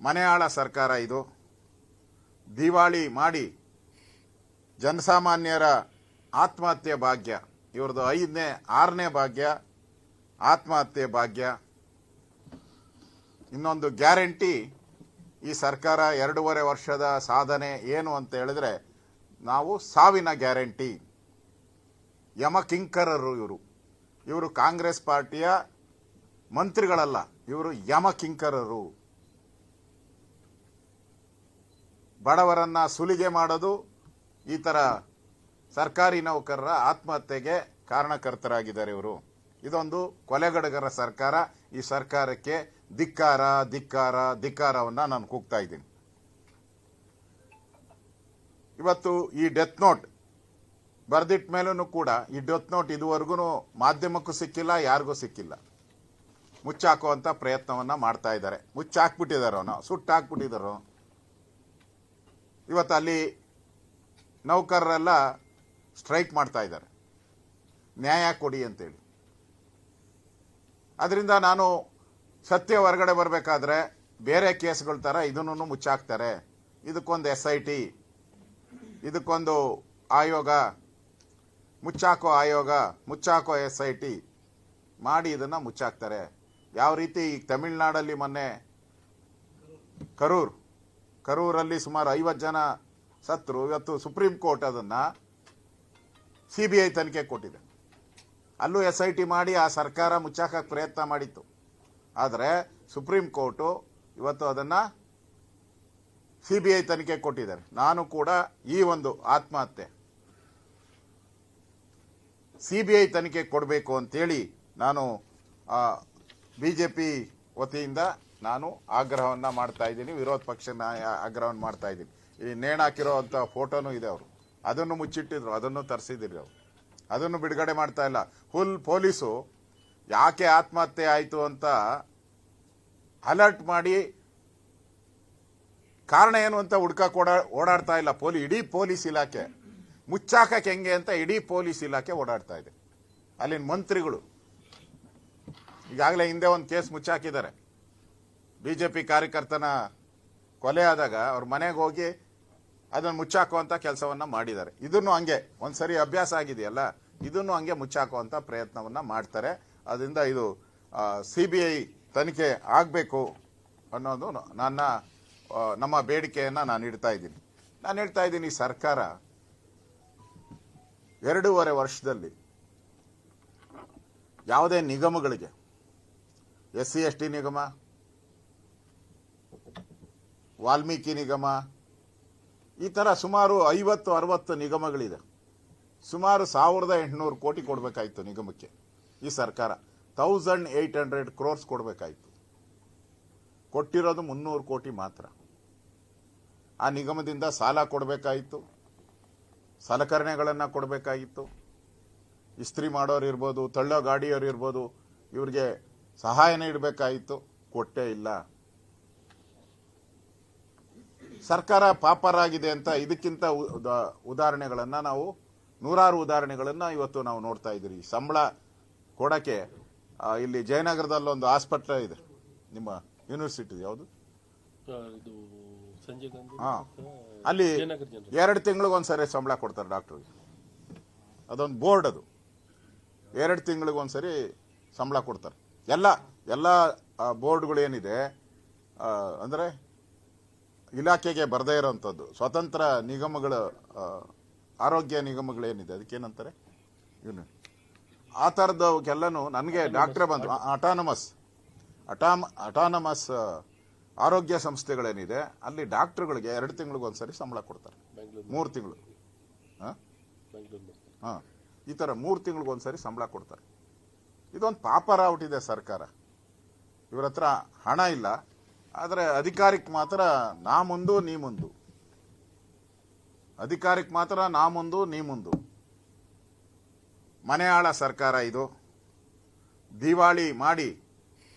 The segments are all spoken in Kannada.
ಮನೆಯಾಳ ಸರ್ಕಾರ ಇದು. ದಿವಾಳಿ ಮಾಡಿ ಜನಸಾಮಾನ್ಯರ ಆತ್ಮಹತ್ಯೆ ಭಾಗ್ಯ, ಇವ್ರದ್ದು 5ನೇ 6ನೇ ಭಾಗ್ಯ ಆತ್ಮಹತ್ಯೆ ಭಾಗ್ಯ. ಇನ್ನೊಂದು ಗ್ಯಾರಂಟಿ, ಈ ಸರ್ಕಾರ 2.5 ವರ್ಷದ ಸಾಧನೆ ಏನು ಅಂತ ಹೇಳಿದ್ರೆ ನಾವು ಸಾವಿನ ಗ್ಯಾರಂಟಿ. ಯಮಕಿಂಕರರು ಇವರು ಕಾಂಗ್ರೆಸ್ ಪಾರ್ಟಿಯ ಮಂತ್ರಿಗಳಲ್ಲ, ಇವರು ಯಮಕಿಂಕರರು. ಬಡವರನ್ನ ಸುಲಿಗೆ ಮಾಡೋದು, ಈ ಥರ ಸರ್ಕಾರಿ ನೌಕರರ ಆತ್ಮಹತ್ಯೆಗೆ ಕಾರಣಕರ್ತರಾಗಿದ್ದಾರೆ ಇವರು. ಇದೊಂದು ಕೊಲೆಗಡಗರ ಸರ್ಕಾರ. ಈ ಸರ್ಕಾರಕ್ಕೆ ಧಿಕ್ಕಾರ ಧಿಕ್ಕಾರ ಧಿಕ್ಕಾರವನ್ನು ನಾನು ಕೂಗ್ತಾ ಇದ್ದೀನಿ. ಇವತ್ತು ಈ ಡೆತ್ ನೋಟ್ ಬರೆದಿಟ್ಟ ಮೇಲೂ ಕೂಡ ಈ ಡೆತ್ ನೋಟ್ ಇದುವರೆಗೂ ಮಾಧ್ಯಮಕ್ಕೂ ಸಿಕ್ಕಿಲ್ಲ, ಯಾರಿಗೂ ಸಿಕ್ಕಿಲ್ಲ. ಮುಚ್ಚಾಕುವಂಥ ಪ್ರಯತ್ನವನ್ನು ಮಾಡ್ತಾ ಇದ್ದಾರೆ. ಮುಚ್ಚಾಕ್ಬಿಟ್ಟಿದ್ದಾರೆ, ಅವನು ಸುಟ್ಟಾಕ್ಬಿಟ್ಟಿದ್ದಾರೆ. ಇವತ್ತು ಅಲ್ಲಿ ನೌಕರರೆಲ್ಲ ಸ್ಟ್ರೈಕ್ ಮಾಡ್ತಾ ಇದ್ದಾರೆ, ನ್ಯಾಯ ಕೊಡಿ ಅಂತೇಳಿ. ಅದರಿಂದ ನಾನು ಸತ್ಯ ಹೊರಗಡೆ ಬರಬೇಕಾದ್ರೆ ಬೇರೆ ಕೇಸ್ಗಳ ಥರ ಇದನ್ನು ಮುಚ್ಚಾಕ್ತಾರೆ. ಇದಕ್ಕೊಂದು SIT, ಇದಕ್ಕೊಂದು ಆಯೋಗ, ಮುಚ್ಚಾಕೋ ಆಯೋಗ, ಮುಚ್ಚಾಕೋ SIT ಮಾಡಿ ಇದನ್ನು ಮುಚ್ಚಾಕ್ತಾರೆ. ಯಾವ ರೀತಿ ಈಗ ತಮಿಳ್ನಾಡಲ್ಲಿ ಮೊನ್ನೆ ಕರೂರಲ್ಲಿ ಸುಮಾರು 50 ಜನ ಸತ್ರು. ಇವತ್ತು ಸುಪ್ರೀಂ ಕೋರ್ಟ್ ಅದನ್ನು CBI ತನಿಖೆ ಕೊಟ್ಟಿದೆ. ಅಲ್ಲೂ SIT ಮಾಡಿ ಆ ಸರ್ಕಾರ ಮುಚ್ಚಾಕಕ್ಕೆ ಪ್ರಯತ್ನ ಮಾಡಿತ್ತು. ಆದರೆ ಸುಪ್ರೀಂ ಕೋರ್ಟು ಇವತ್ತು ಅದನ್ನು CBI ತನಿಖೆ ಕೊಟ್ಟಿದ್ದಾರೆ. ನಾನು ಕೂಡ ಈ ಒಂದು ಆತ್ಮಹತ್ಯೆ CBI ತನಿಖೆ ಕೊಡಬೇಕು ಅಂತೇಳಿ ನಾನು BJP ವತಿಯಿಂದ ನಾನು ಆಗ್ರಹವನ್ನು ಮಾಡ್ತಾ ಇದ್ದೀನಿ, ವಿರೋಧ ಪಕ್ಷನ ಆಗ್ರಹವನ್ನು ಮಾಡ್ತಾ ಇದ್ದೀನಿ. ಈ ನೇಣಾಕಿರೋವಂಥ ಫೋಟೋನೂ ಇದೆ, ಅವರು ಅದನ್ನು ಮುಚ್ಚಿಟ್ಟಿದ್ರು, ಅದನ್ನು ತರಿಸಿದ್ರು, ಅವರು ಅದನ್ನು ಬಿಡುಗಡೆ ಮಾಡ್ತಾ ಇಲ್ಲ. ಫುಲ್ ಪೊಲೀಸು ಯಾಕೆ ಆತ್ಮಹತ್ಯೆ ಆಯಿತು ಅಂತ ಅಲರ್ಟ್ ಮಾಡಿ ಕಾರಣ ಏನು ಅಂತ ಓಡಾಡ್ತಾ ಇಲ್ಲ. ಇಡೀ ಪೊಲೀಸ್ ಇಲಾಖೆ ಮುಚ್ಚಾಕಕ್ಕೆ ಹೆಂಗೆ ಅಂತ ಇಡೀ ಪೊಲೀಸ್ ಇಲಾಖೆ ಓಡಾಡ್ತಾ ಇದೆ. ಅಲ್ಲಿನ ಮಂತ್ರಿಗಳು ಈಗಾಗಲೇ ಹಿಂದೆ ಒಂದು ಕೇಸ್ ಮುಚ್ಚಾಕಿದ್ದಾರೆ. BJP ಕಾರ್ಯಕರ್ತನ ಕೊಲೆ ಆದಾಗ ಅವ್ರ ಮನೆಗೆ ಹೋಗಿ ಅದನ್ನು ಮುಚ್ಚಾಕುವಂಥ ಕೆಲಸವನ್ನು ಮಾಡಿದ್ದಾರೆ. ಇದನ್ನು ಹಂಗೆ ಒಂದ್ಸರಿ ಅಭ್ಯಾಸ ಆಗಿದೆಯಲ್ಲ, ಇದನ್ನು ಹಂಗೆ ಮುಚ್ಚಾಕುವಂಥ ಪ್ರಯತ್ನವನ್ನು ಮಾಡ್ತಾರೆ. ಅದರಿಂದ ಇದು CBI ತನಿಖೆ ಆಗಬೇಕು ಅನ್ನೋದು ನಮ್ಮ ಬೇಡಿಕೆಯನ್ನು ನಾನು ಇಡ್ತಾ ಇದ್ದೀನಿ. ನಾನು ಹೇಳ್ತಾ ಇದ್ದೀನಿ, ಈ ಸರ್ಕಾರ 2.5 ವರ್ಷದಲ್ಲಿ ಯಾವುದೇ ನಿಗಮಗಳಿಗೆ, SC/ST ನಿಗಮ, ವಾಲ್ಮೀಕಿ ನಿಗಮ, ಈ ಥರ ಸುಮಾರು 50-60 ನಿಗಮಗಳಿದೆ. ಸುಮಾರು 1800 ಕೋಟಿ ಕೊಡಬೇಕಾಯಿತು ನಿಗಮಕ್ಕೆ. ಈ ಸರ್ಕಾರ 1800 crores ಕೊಡಬೇಕಾಯಿತು. ಕೊಟ್ಟಿರೋದು 300 ಕೋಟಿ ಮಾತ್ರ. ಆ ನಿಗಮದಿಂದ ಸಾಲ ಕೊಡಬೇಕಾಯಿತು, ಸಲಕರಣೆಗಳನ್ನು ಕೊಡಬೇಕಾಗಿತ್ತು. ಇಸ್ತ್ರಿ ಮಾಡೋರು ಇರ್ಬೋದು, ತಳ್ಳೋ ಗಾಡಿಯವರು ಇರ್ಬೋದು, ಇವ್ರಿಗೆ ಸಹಾಯನ ಇಡಬೇಕಾಯಿತು. ಕೊಟ್ಟೇ ಇಲ್ಲ. ಸರ್ಕಾರ ಪಾಪರಾಗಿದೆ ಅಂತ ಇದಕ್ಕಿಂತ ಉದಾಹರಣೆಗಳನ್ನು ನಾವು ನೂರಾರು ಉದಾಹರಣೆಗಳನ್ನು ಇವತ್ತು ನಾವು ನೋಡ್ತಾ ಇದ್ದೀರಿ. ಸಂಬಳ ಕೊಡೋಕ್ಕೆ ಇಲ್ಲಿ ಜಯನಗರದಲ್ಲಿ ಒಂದು ಆಸ್ಪತ್ರೆ ಇದೆ, ನಿಮ್ಮ ಯೂನಿವರ್ಸಿಟಿ ಯಾವುದು, ಅಲ್ಲಿ 2 ತಿಂಗಳಿಗೊಂದ್ಸರಿ ಸಂಬಳ ಕೊಡ್ತಾರೆ ಡಾಕ್ಟ್ರಿಗೆ. ಅದೊಂದು ಬೋರ್ಡ್, ಅದು 2 ತಿಂಗಳಿಗೊಂದ್ಸರಿ ಸಂಬಳ ಕೊಡ್ತಾರೆ. ಎಲ್ಲ ಬೋರ್ಡ್ಗಳು ಏನಿದೆ ಅಂದರೆ ಇಲಾಖೆಗೆ ಬರದೇ ಇರೋವಂಥದ್ದು ಸ್ವತಂತ್ರ ನಿಗಮಗಳು, ಆರೋಗ್ಯ ನಿಗಮಗಳೇನಿದೆ ಅದಕ್ಕೇನಂತಾರೆ ಇವನು, ಆ ಥರದವಕ್ಕೆಲ್ಲನೂ ನನಗೆ ಡಾಕ್ಟ್ರೇ ಬಂದು ಅಟಾನಮಸ್ ಆರೋಗ್ಯ ಸಂಸ್ಥೆಗಳೇನಿದೆ ಅಲ್ಲಿ ಡಾಕ್ಟ್ರುಗಳಿಗೆ 2 ತಿಂಗಳಿಗೊಂದ್ಸರಿ ಸಂಬಳ ಕೊಡ್ತಾರೆ. 3 ತಿಂಗಳು, ಈ ಥರ 3 ತಿಂಗಳಿಗೊಂದ್ಸರಿ ಸಂಬಳ ಕೊಡ್ತಾರೆ. ಇದೊಂದು ಪಾಪರ ಔಟಿದೆ ಸರ್ಕಾರ. ಇವ್ರ ಹತ್ರ ಹಣ ಇಲ್ಲ, ಆದರೆ ಅಧಿಕಾರಕ್ಕೆ ಮಾತ್ರ ನಾ ಮುಂದು ನೀ ಮುಂದು, ಅಧಿಕಾರಕ್ಕೆ ಮಾತ್ರ ನಾ ಮುಂದು ನೀ ಮುಂದು. ಮನೆಯಾಳ ಸರ್ಕಾರ ಇದು. ದಿವಾಳಿ ಮಾಡಿ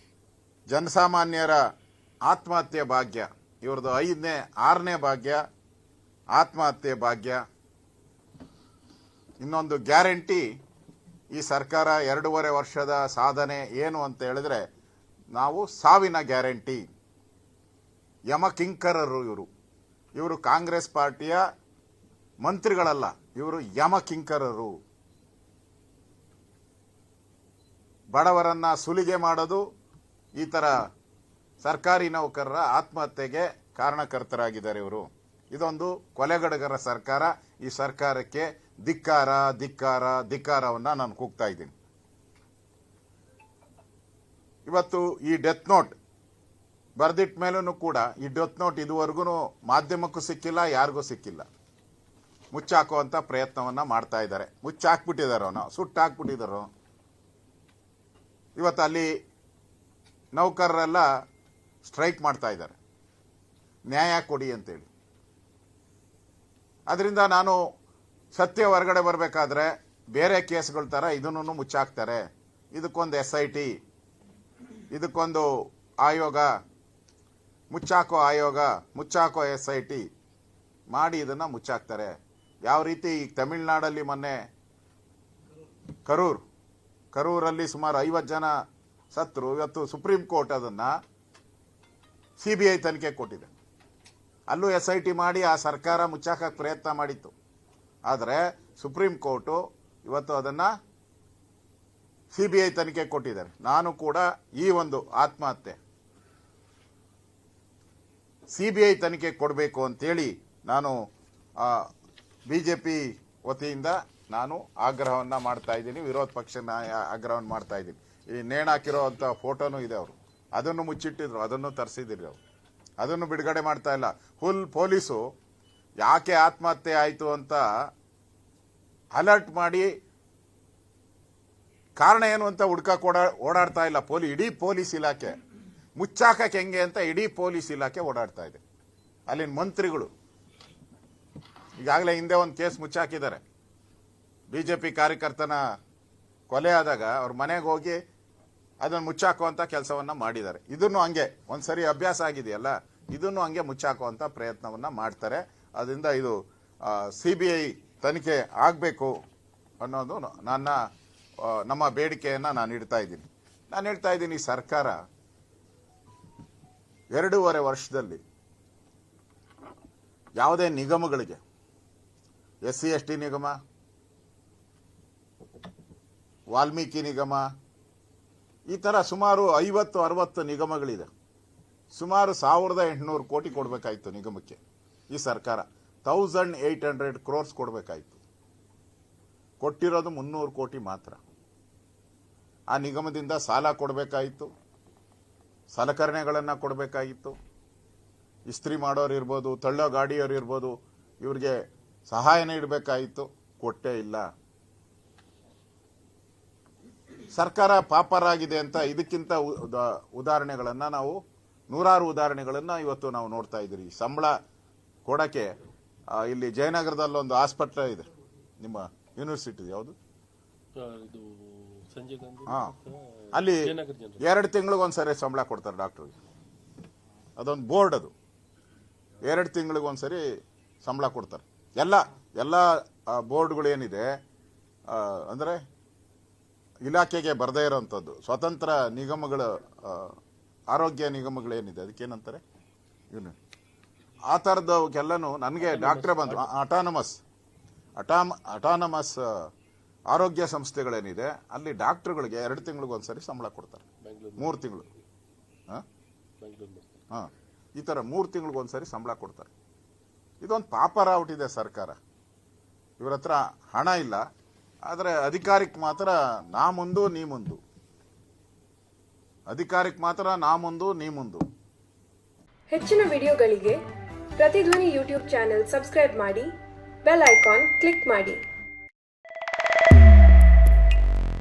ಜನಸಾಮಾನ್ಯರ ಆತ್ಮಹತ್ಯೆ ಭಾಗ್ಯ, ಇವ್ರದ್ದು 5ನೇ 6ನೇ ಭಾಗ್ಯ ಆತ್ಮಹತ್ಯೆ ಭಾಗ್ಯ. ಇನ್ನೊಂದು ಗ್ಯಾರಂಟಿ, ಈ ಸರ್ಕಾರ 2.5 ವರ್ಷದ ಸಾಧನೆ ಏನು ಅಂತ ಹೇಳಿದ್ರೆ ನಾವು ಸಾವಿನ ಗ್ಯಾರಂಟಿ. ಯಮಕಿಂಕರರು ಇವರು ಕಾಂಗ್ರೆಸ್ ಪಾರ್ಟಿಯ ಮಂತ್ರಿಗಳಲ್ಲ, ಇವರು ಯಮಕಿಂಕರರು. ಬಡವರನ್ನ ಸುಲಿಗೆ ಮಾಡೋದು, ಈ ತರ ಸರ್ಕಾರಿ ನೌಕರರ ಆತ್ಮಹತ್ಯೆಗೆ ಕಾರಣಕರ್ತರಾಗಿದ್ದಾರೆ ಇವರು. ಇದೊಂದು ಕೊಲೆಗಡಗರ ಸರ್ಕಾರ. ಈ ಸರ್ಕಾರಕ್ಕೆ ಧಿಕ್ಕಾರ ಧಿಕ್ಕಾರ ಧಿಕ್ಕಾರವನ್ನ ನಾನು ಕೂಗ್ತಾ ಇದ್ದೀನಿ. ಇವತ್ತು ಈ ಡೆತ್ ನೋಟ್ ಬರ್ದಿಟ್ಟ ಮೇಲೂ ಕೂಡ ಈ ಡೆತ್ ನೋಟ್ ಇದುವರೆಗೂ ಮಾಧ್ಯಮಕ್ಕೂ ಸಿಕ್ಕಿಲ್ಲ, ಯಾರಿಗೂ ಸಿಕ್ಕಿಲ್ಲ. ಮುಚ್ಚಾಕುವಂತ ಪ್ರಯತ್ನವನ್ನ ಮಾಡ್ತಾ ಇದ್ದಾರೆ. ಮುಚ್ಚಾಕ್ಬಿಟ್ಟಿದಾರೋ, ಸುಟ್ಟಾಕ್ಬಿಟ್ಟಿದಾರೋ. ಇವತ್ತು ಅಲ್ಲಿ ನೌಕರರೆಲ್ಲ ಸ್ಟ್ರೈಕ್ ಮಾಡ್ತಾ ಇದ್ದಾರೆ, ನ್ಯಾಯ ಕೊಡಿ ಅಂತೇಳಿ. ಅದರಿಂದ ನಾನು ಸತ್ಯ ಹೊರಗಡೆ ಬರಬೇಕಾದ್ರೆ ಬೇರೆ ಕೇಸ್ಗಳ ಥರ ಇದನ್ನು ಮುಚ್ಚಾಕ್ತಾರೆ. ಇದಕ್ಕೊಂದು SIT, ಇದಕ್ಕೊಂದು ಆಯೋಗ, ಮುಚ್ಚಾಕೋ ಆಯೋಗ, ಮುಚ್ಚಾಕೋ SIT ಮಾಡಿ ಇದನ್ನ ಮುಚ್ಚಾಕ್ತಾರೆ. ಯಾವ ರೀತಿ ಈಗ ತಮಿಳುನಾಡಲ್ಲಿ ಮೊನ್ನೆ ಕರೂರಲ್ಲಿ ಸುಮಾರು 50 ಜನ ಸತ್ರು. ಇವತ್ತು ಸುಪ್ರೀಂ ಕೋರ್ಟ್ ಅದನ್ನ CBI ತನಿಖೆ ಕೊಟ್ಟಿದೆ. ಅಲ್ಲೂ SIT ಮಾಡಿ ಆ ಸರ್ಕಾರ ಮುಚ್ಚಾಕಕ್ಕೆ ಪ್ರಯತ್ನ ಮಾಡಿತ್ತು. ಆದರೆ ಸುಪ್ರೀಂ ಕೋರ್ಟು ಇವತ್ತು ಅದನ್ನ CBI ತನಿಖೆ ಕೊಟ್ಟಿದ್ದಾರೆ. ನಾನು ಕೂಡ ಈ ಒಂದು ಆತ್ಮಹತ್ಯೆ CBI ತನಿಖೆ ಕೊಡಬೇಕು ಅಂತೇಳಿ ನಾನು ಬಿಜೆಪಿ ವತಿಯಿಂದ ನಾನು ಆಗ್ರಹವನ್ನ ಮಾಡ್ತಾ ಇದ್ದೀನಿ, ವಿರೋಧ ಪಕ್ಷ ಆಗ್ರಹವನ್ನು ಮಾಡ್ತಾ ಇದ್ದೀನಿ. ಈ ನೇಣಾಕಿರೋಂಥ ಫೋಟೋನು ಇದೆ, ಅವರು ಅದನ್ನು ಮುಚ್ಚಿಟ್ಟಿದ್ರು, ಅದನ್ನು ತರಿಸಿದಿರಿ, ಅವರು ಅದನ್ನು ಬಿಡುಗಡೆ ಮಾಡ್ತಾ ಇಲ್ಲ. ಪೊಲೀಸು ಯಾಕೆ ಆತ್ಮಹತ್ಯೆ ಆಯಿತು ಅಂತ ಅಲರ್ಟ್ ಮಾಡಿ ಕಾರಣ ಏನು ಅಂತ ಹುಡ್ಕಕ್ಕೆ ಓಡಾಡ್ತಾ ಇಲ್ಲ ಇಡೀ ಪೊಲೀಸ್ ಇಲಾಖೆ. ಮುಚ್ಚಾಕಕ್ಕೆ ಹೆಂಗೆ ಅಂತ ಇಡೀ ಪೊಲೀಸ್ ಇಲಾಖೆ ಓಡಾಡ್ತಾ ಇದೆ. ಅಲ್ಲಿನ ಮಂತ್ರಿಗಳು ಈಗಾಗಲೇ ಹಿಂದೆ ಒಂದು ಕೇಸ್ ಮುಚ್ಚಾಕಿದ್ದಾರೆ. ಬಿಜೆಪಿ ಕಾರ್ಯಕರ್ತನ ಕೊಲೆ ಆದಾಗ ಅವ್ರ ಮನೆಗೆ ಹೋಗಿ ಅದನ್ನು ಮುಚ್ಚಾಕುವಂತ ಕೆಲಸವನ್ನ ಮಾಡಿದ್ದಾರೆ. ಇದನ್ನು ಹಂಗೆ ಒಂದ್ಸರಿ ಅಭ್ಯಾಸ ಆಗಿದೆಯಲ್ಲ, ಇದನ್ನು ಹಂಗೆ ಮುಚ್ಚಾಕುವಂತ ಪ್ರಯತ್ನವನ್ನ ಮಾಡ್ತಾರೆ. ಅದರಿಂದ ಇದು CBI ತನಿಖೆ ಆಗಬೇಕು ಅನ್ನೋದು ನಮ್ಮ ಬೇಡಿಕೆಯನ್ನ ನಾನು ಇಡ್ತಾ ಇದ್ದೀನಿ. ನಾನು ಹೇಳ್ತಾ ಇದ್ದೀನಿ, ಸರ್ಕಾರ 2.5 ವರ್ಷದಲ್ಲಿ ಯಾವುದೇ ನಿಗಮಗಳಿಗೆ, SC ST ನಿಗಮ, ವಾಲ್ಮೀಕಿ ನಿಗಮ, ಈ ತರ ಸುಮಾರು 50-60 ನಿಗಮಗಳಿದೆ. ಸುಮಾರು 1800 ಕೋಟಿ ಕೊಡಬೇಕಾಯಿತು ನಿಗಮಕ್ಕೆ. ಈ ಸರ್ಕಾರ 1800 crores ಕೊಡಬೇಕಾಯಿತು. ಕೊಟ್ಟಿರೋದು 300 ಕೋಟಿ ಮಾತ್ರ. ಆ ನಿಗಮದಿಂದ ಸಾಲ ಕೊಡಬೇಕಾಯಿತು, ಸಲಕರಣೆಗಳನ್ನು ಕೊಡಬೇಕಾಗಿತ್ತು. ಇಸ್ತ್ರಿ ಮಾಡೋರು ಇರ್ಬೋದು, ತಳ್ಳೋ ಗಾಡಿಯವರು ಇರ್ಬೋದು, ಇವ್ರಿಗೆ ಸಹಾಯನ ಇಡಬೇಕಾಯಿತು. ಕೊಟ್ಟೇ ಇಲ್ಲ. ಸರ್ಕಾರ ಪಾಪರಾಗಿದೆ ಅಂತ ಇದಕ್ಕಿಂತ ಉದಾಹರಣೆಗಳನ್ನ ನಾವು ನೂರಾರು ಉದಾಹರಣೆಗಳನ್ನ ಇವತ್ತು ನಾವು ನೋಡ್ತಾ ಇದ್ದೀರಿ. ಸಂಬಳ ಕೊಡಕ್ಕೆ ಇಲ್ಲಿ ಜಯನಗರದಲ್ಲಿ ಒಂದು ಆಸ್ಪತ್ರೆ ಇದೆ, ನಿಮ್ಮ ಯೂನಿವರ್ಸಿಟಿ ಯಾವುದು, ಅಲ್ಲಿ 2 ತಿಂಗಳಿಗೊಂದ್ಸರಿ ಸಂಬಳ ಕೊಡ್ತಾರೆ ಡಾಕ್ಟರ್ಗೆ. ಅದೊಂದು ಬೋರ್ಡ್, ಅದು 2 ತಿಂಗಳಿಗೊಂದ್ಸರಿ ಸಂಬಳ ಕೊಡ್ತಾರೆ. ಎಲ್ಲ ಬೋರ್ಡ್ಗಳು ಏನಿದೆ ಅಂದ್ರೆ ಇಲಾಖೆಗೆ ಬರದೇ ಇರೋಂಥದ್ದು ಸ್ವತಂತ್ರ ನಿಗಮಗಳ, ಆರೋಗ್ಯ ನಿಗಮಗಳೇನಿದೆ ಅದಕ್ಕೇನಂತಾರೆ ಇವನು, ಆ ಥರದಕ್ಕೆಲ್ಲನೂ ನನಗೆ ಡಾಕ್ಟ್ರೇ ಬಂದು ಅಟಾನಮಸ್ ಆರೋಗ್ಯ ಸಂಸ್ಥೆಗಳೇನಿದೆ ಅಲ್ಲಿ ಡಾಕ್ಟರ್ಗಳಿಗೆ 2 ತಿಂಗಳಿಗೊಂದ್ಸರಿ ಸಂಬಳ ಕೊಡ್ತಾರೆ. 3 ತಿಂಗಳು, ಈ ಥರ 3 ತಿಂಗಳಿಗೊಂದ್ಸರಿ ಸಂಬಳ ಕೊಡ್ತಾರೆ. ಇದೊಂದು ಪಾಪರಾಗ್ಬಿಟ್ಟಿದೆ ಸರ್ಕಾರ. ಇವ್ರ ಹತ್ರ ಹಣ ಇಲ್ಲ, ಆದರೆ ಅಧಿಕಾರಕ್ಕೆ ಮಾತ್ರ ನಾ ಮುಂದು ನೀ ಮುಂದು, ಅಧಿಕಾರಕ್ಕೆ ಮಾತ್ರ ನಾ ಮುಂದು ನೀ ಮುಂದು. ಹೆಚ್ಚಿನ ವಿಡಿಯೋಗಳಿಗೆ ಪ್ರತಿಧ್ವನಿ ಯೂಟ್ಯೂಬ್ ಚಾನೆಲ್ ಸಬ್ಸ್ಕ್ರೈಬ್ ಮಾಡಿ, ಬೆಲ್ ಐಕಾನ್ ಕ್ಲಿಕ್ ಮಾಡಿ.